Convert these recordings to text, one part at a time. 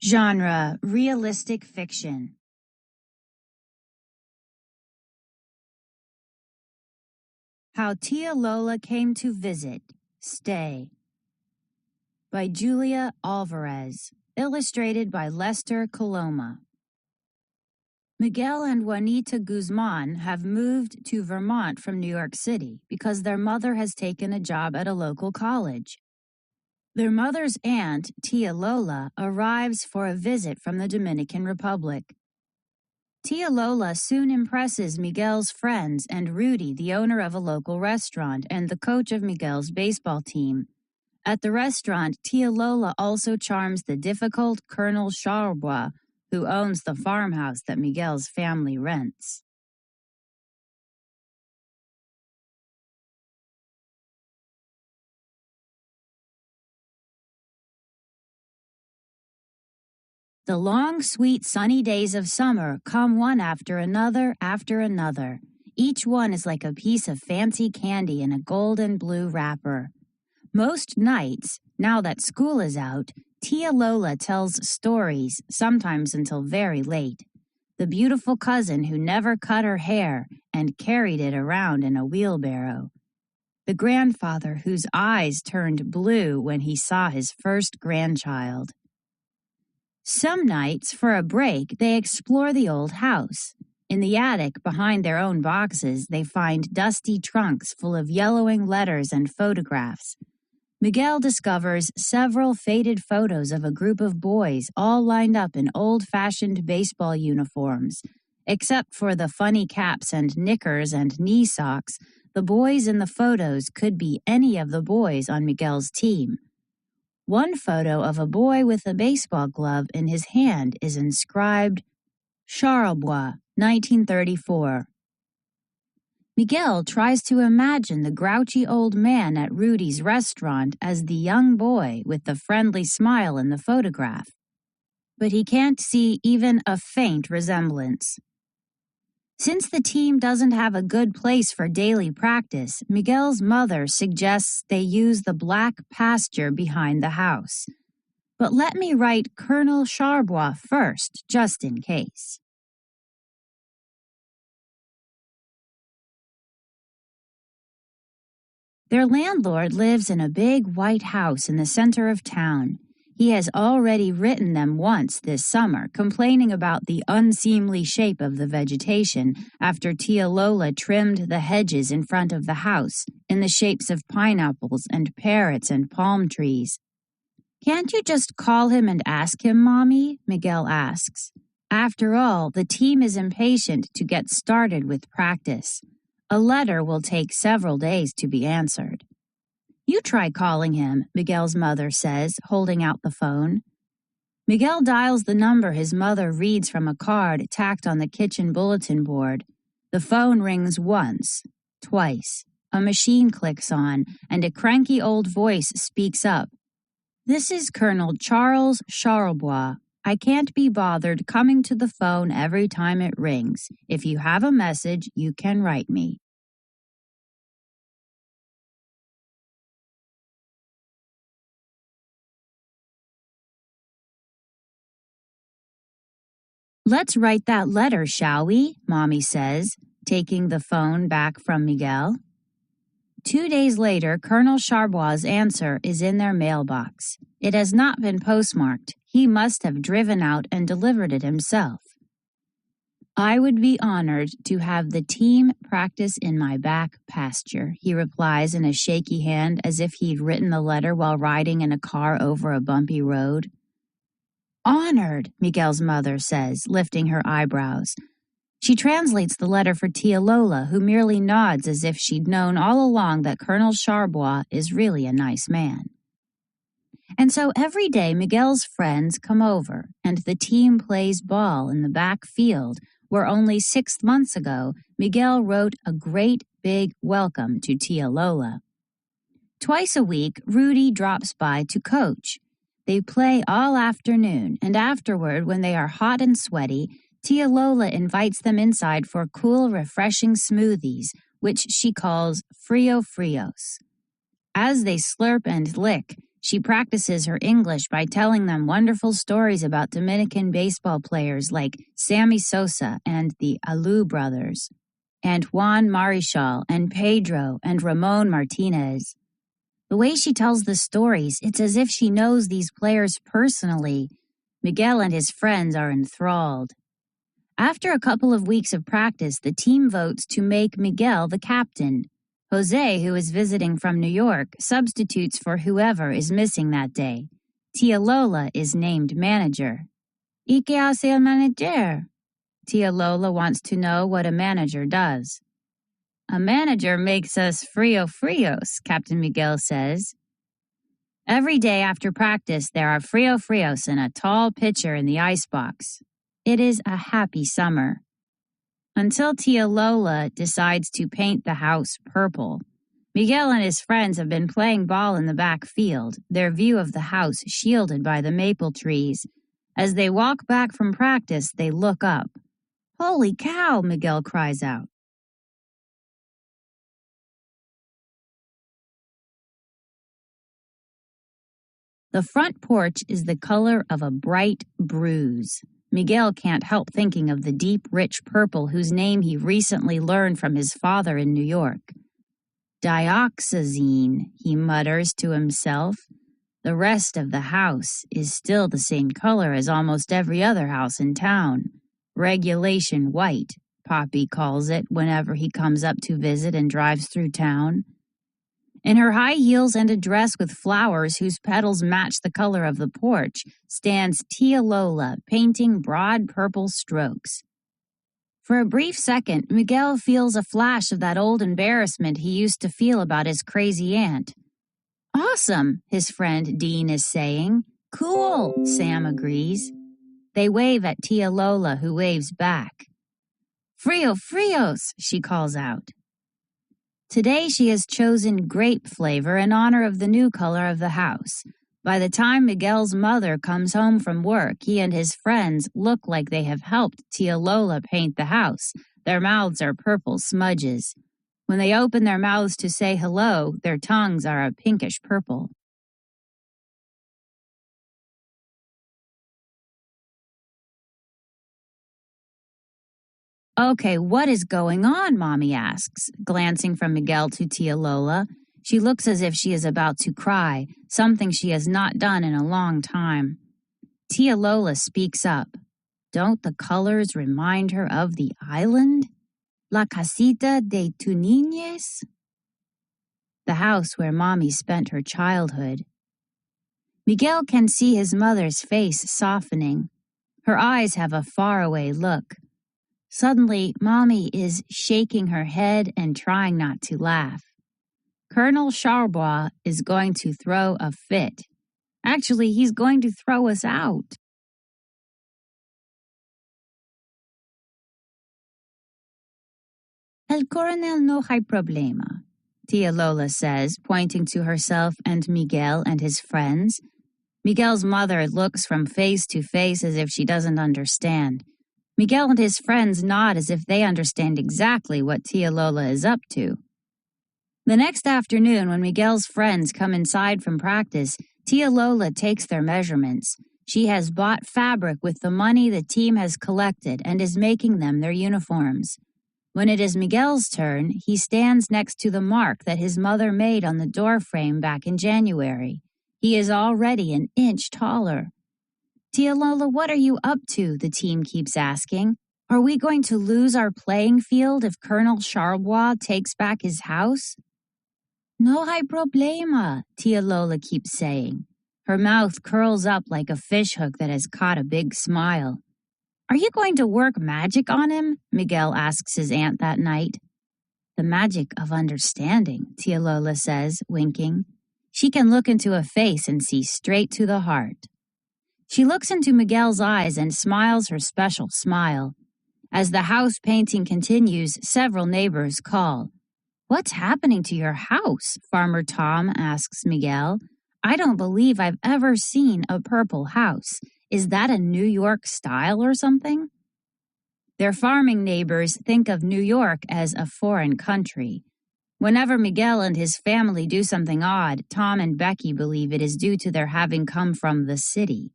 Genre: realistic fiction. How Tia Lola Came to Visit. Stay. By Julia Alvarez. Illustrated by Lester Coloma. Miguel and Juanita Guzman have moved to Vermont from New York City because their mother has taken a job at a local college. Their mother's aunt, Tia Lola, arrives for a visit from the Dominican Republic. Tia Lola soon impresses Miguel's friends and Rudy, the owner of a local restaurant and the coach of Miguel's baseball team. At the restaurant, Tia Lola also charms the difficult Colonel Charlebois, who owns the farmhouse that Miguel's family rents. The long, sweet, sunny days of summer come one after another. Each one is like a piece of fancy candy in a gold and blue wrapper. Most nights, now that school is out, Tia Lola tells stories, sometimes until very late. The beautiful cousin who never cut her hair and carried it around in a wheelbarrow. The grandfather whose eyes turned blue when he saw his first grandchild. Some nights, for a break, they explore the old house. In the attic, behind their own boxes, they find dusty trunks full of yellowing letters and photographs. Miguel discovers several faded photos of a group of boys all lined up in old-fashioned baseball uniforms. Except for the funny caps and knickers and knee socks, the boys in the photos could be any of the boys on Miguel's team. One photo of a boy with a baseball glove in his hand is inscribed, Charlebois, 1934. Miguel tries to imagine the grouchy old man at Rudy's restaurant as the young boy with the friendly smile in the photograph. But he can't see even a faint resemblance. Since the team doesn't have a good place for daily practice, Miguel's mother suggests they use the black pasture behind the house. But let me write Colonel Charlebois first, just in case. Their landlord lives in a big white house in the center of town. He has already written them once this summer, complaining about the unseemly shape of the vegetation after Tia Lola trimmed the hedges in front of the house in the shapes of pineapples and parrots and palm trees. "Can't you just call him and ask him, Mommy?" Miguel asks. After all, the team is impatient to get started with practice. A letter will take several days to be answered. "You try calling him," Miguel's mother says, holding out the phone. Miguel dials the number his mother reads from a card tacked on the kitchen bulletin board. The phone rings once, twice. A machine clicks on, and a cranky old voice speaks up. "This is Colonel Charles Charlebois. I can't be bothered coming to the phone every time it rings. If you have a message, you can write me." "Let's write that letter, shall we?" Mommy says, taking the phone back from Miguel. 2 days later, Colonel Charlebois' answer is in their mailbox. It has not been postmarked. He must have driven out and delivered it himself. "I would be honored to have the team practice in my back pasture," he replies in a shaky hand as if he'd written the letter while riding in a car over a bumpy road. "Honored," Miguel's mother says, lifting her eyebrows. She translates the letter for Tia Lola, who merely nods as if she'd known all along that Colonel Charlebois is really a nice man. And so every day Miguel's friends come over, and the team plays ball in the back field, where only 6 months ago Miguel wrote a great big welcome to Tia Lola. Twice a week, Rudy drops by to coach. They play all afternoon, and afterward, when they are hot and sweaty, Tia Lola invites them inside for cool, refreshing smoothies, which she calls Frio Frios. As they slurp and lick, She practices her English by telling them wonderful stories about Dominican baseball players like Sammy Sosa and the Alou brothers, and Juan Marichal and Pedro and Ramon Martinez. The way she tells the stories, it's as if she knows these players personally. Miguel and his friends are enthralled. After a couple of weeks of practice, the team votes to make Miguel the captain. Jose, who is visiting from New York, substitutes for whoever is missing that day. Tia Lola is named manager. ¿Y qué hace el manager? Tia Lola wants to know what a manager does. A manager makes us frio-frios, Captain Miguel says. Every day after practice, there are frio-frios in a tall pitcher in the icebox. It is a happy summer. Until Tia Lola decides to paint the house purple. Miguel and his friends have been playing ball in the back field, their view of the house shielded by the maple trees. As they walk back from practice, they look up. "Holy cow!" Miguel cries out. The front porch is the color of a bright bruise. Miguel can't help thinking of the deep, rich purple whose name he recently learned from his father in New York. Dioxazine, he mutters to himself. The rest of the house is still the same color as almost every other house in town. Regulation white, Poppy calls it whenever he comes up to visit and drives through town. In her high heels and a dress with flowers whose petals match the color of the porch, stands Tia Lola, painting broad purple strokes. For a brief second, Miguel feels a flash of that old embarrassment he used to feel about his crazy aunt. "Awesome," his friend Dean is saying. "Cool," Sam agrees. They wave at Tia Lola, who waves back. "Frio-frios," she calls out. Today she has chosen grape flavor in honor of the new color of the house. By the time Miguel's mother comes home from work, he and his friends look like they have helped Tia Lola paint the house. Their mouths are purple smudges. When they open their mouths to say hello, their tongues are a pinkish purple. "Okay, what is going on?" Mommy asks, glancing from Miguel to Tia Lola. She looks as if she is about to cry, something she has not done in a long time. Tia Lola speaks up. Don't the colors remind her of the island? La casita de tu niñez? The house where Mommy spent her childhood. Miguel can see his mother's face softening. Her eyes have a faraway look. Suddenly, Mommy is shaking her head and trying not to laugh. Colonel Charlebois is going to throw a fit. Actually, he's going to throw us out. El coronel no hay problema, Tia Lola says, pointing to herself and Miguel and his friends. Miguel's mother looks from face to face as if she doesn't understand. Miguel and his friends nod as if they understand exactly what Tia Lola is up to. The next afternoon, when Miguel's friends come inside from practice, Tia Lola takes their measurements. She has bought fabric with the money the team has collected and is making them their uniforms. When it is Miguel's turn, he stands next to the mark that his mother made on the door frame back in January. He is already an inch taller. "Tia Lola, what are you up to?" the team keeps asking. "Are we going to lose our playing field if Colonel Charlebois takes back his house?" "No hay problema," Tia Lola keeps saying. Her mouth curls up like a fishhook that has caught a big smile. "Are you going to work magic on him?" Miguel asks his aunt that night. "The magic of understanding," Tia Lola says, winking. She can look into a face and see straight to the heart. She looks into Miguel's eyes and smiles her special smile. As the house painting continues, several neighbors call. "What's happening to your house?" Farmer Tom asks Miguel. "I don't believe I've ever seen a purple house. Is that a New York style or something?" Their farming neighbors think of New York as a foreign country. Whenever Miguel and his family do something odd, Tom and Becky believe it is due to their having come from the city.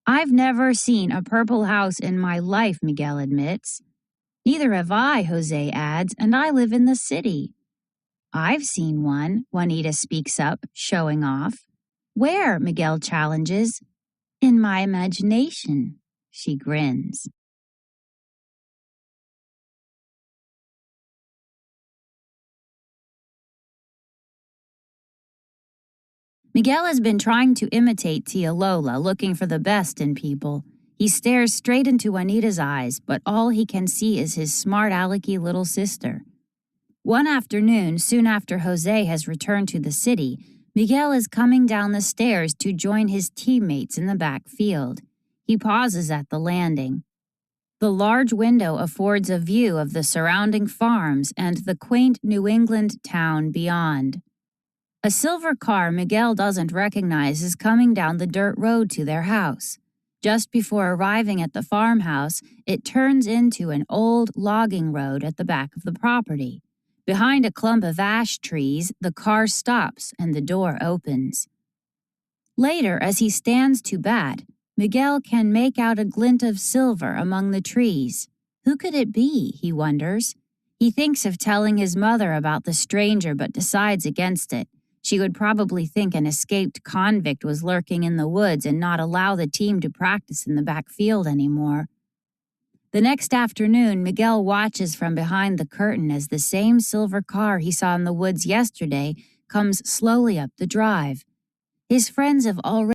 I've never seen a purple house in my life, Miguel admits. Neither have I, Jose adds, and I live in the city. I've seen one, Juanita speaks up, showing off. Where? Miguel challenges. In my imagination, she grins. Miguel has been trying to imitate Tia Lola, looking for the best in people. He stares straight into Juanita's eyes, but all he can see is his smart alecky little sister. One afternoon, soon after Jose has returned to the city, Miguel is coming down the stairs to join his teammates in the back field. He pauses at the landing. The large window affords a view of the surrounding farms and the quaint New England town beyond. A silver car Miguel doesn't recognize is coming down the dirt road to their house. Just before arriving at the farmhouse, it turns into an old logging road at the back of the property. Behind a clump of ash trees, the car stops and the door opens. Later, as he stands to bat, Miguel can make out a glint of silver among the trees. Who could it be, he wonders. He thinks of telling his mother about the stranger but decides against it. She would probably think an escaped convict was lurking in the woods and not allow the team to practice in the back field anymore. The next afternoon, Miguel watches from behind the curtain as the same silver car he saw in the woods yesterday comes slowly up the drive. His friends have already